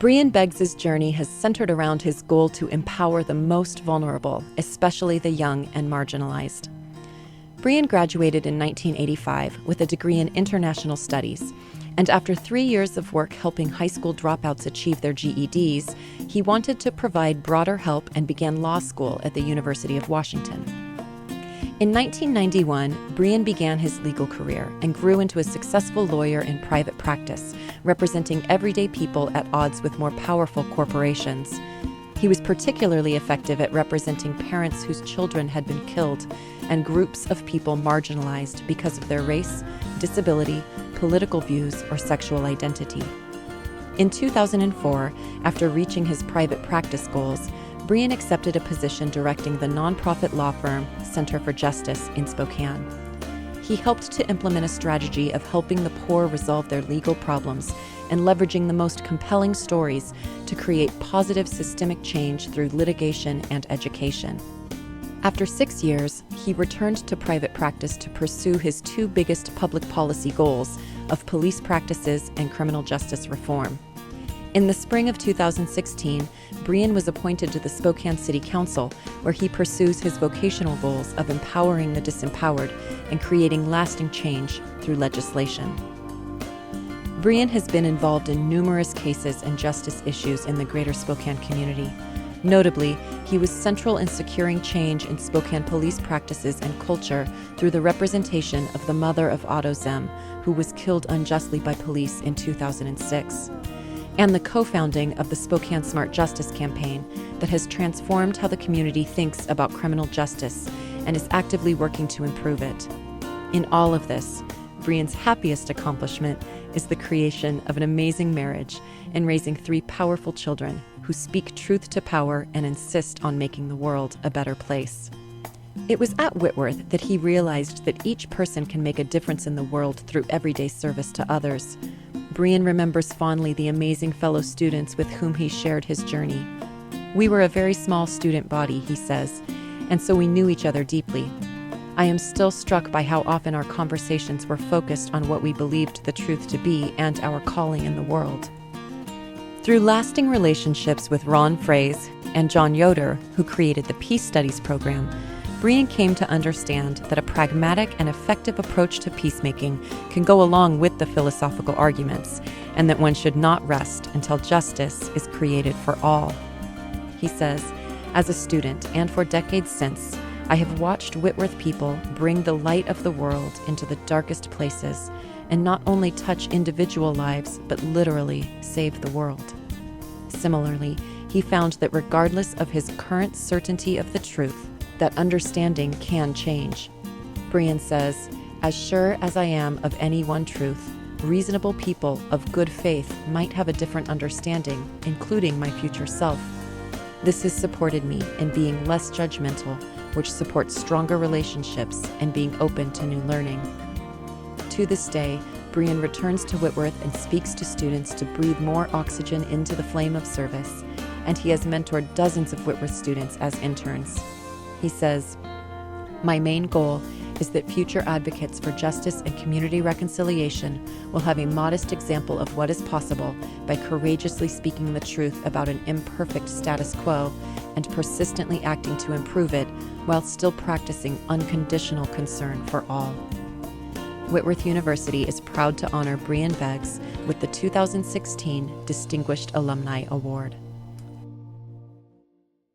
Breean Beggs's journey has centered around his goal to empower the most vulnerable, especially the young and marginalized. Breean graduated in 1985 with a degree in international studies, and after 3 years of work helping high school dropouts achieve their GEDs, he wanted to provide broader help and began law school at the University of Washington. In 1991, Breean began his legal career and grew into a successful lawyer in private practice, representing everyday people at odds with more powerful corporations. He was particularly effective at representing parents whose children had been killed and groups of people marginalized because of their race, disability, political views, or sexual identity. In 2004, after reaching his private practice goals, Breean accepted a position directing the nonprofit law firm Center for Justice in Spokane. He helped to implement a strategy of helping the poor resolve their legal problems and leveraging the most compelling stories to create positive systemic change through litigation and education. After 6 years, he returned to private practice to pursue his two biggest public policy goals of police practices and criminal justice reform. In the spring of 2016, Breean was appointed to the Spokane City Council, where he pursues his vocational goals of empowering the disempowered and creating lasting change through legislation. Breean has been involved in numerous cases and justice issues in the greater Spokane community. Notably, he was central in securing change in Spokane police practices and culture through the representation of the mother of Otto Zem, who was killed unjustly by police in 2006. And the co-founding of the Spokane Smart Justice campaign that has transformed how the community thinks about criminal justice and is actively working to improve it. In all of this, Breean's happiest accomplishment is the creation of an amazing marriage and raising 3 powerful children who speak truth to power and insist on making the world a better place. It was at Whitworth that he realized that each person can make a difference in the world through everyday service to others. Breean remembers fondly the amazing fellow students with whom he shared his journey. "We were a very small student body," he says, "and so we knew each other deeply. I am still struck by how often our conversations were focused on what we believed the truth to be and our calling in the world." Through lasting relationships with Ron Frais and John Yoder, who created the Peace Studies program, Breean came to understand that a pragmatic and effective approach to peacemaking can go along with the philosophical arguments, and that one should not rest until justice is created for all. He says, "As a student, and for decades since, I have watched Whitworth people bring the light of the world into the darkest places, and not only touch individual lives, but literally save the world." Similarly, he found that regardless of his current certainty of the truth, that understanding can change. Breean says, "As sure as I am of any one truth, reasonable people of good faith might have a different understanding, including my future self. This has supported me in being less judgmental, which supports stronger relationships and being open to new learning." To this day, Breean returns to Whitworth and speaks to students to breathe more oxygen into the flame of service, and he has mentored dozens of Whitworth students as interns. He says, "My main goal is that future advocates for justice and community reconciliation will have a modest example of what is possible by courageously speaking the truth about an imperfect status quo and persistently acting to improve it while still practicing unconditional concern for all." Whitworth University is proud to honor Breean Beggs with the 2016 Distinguished Alumni Award.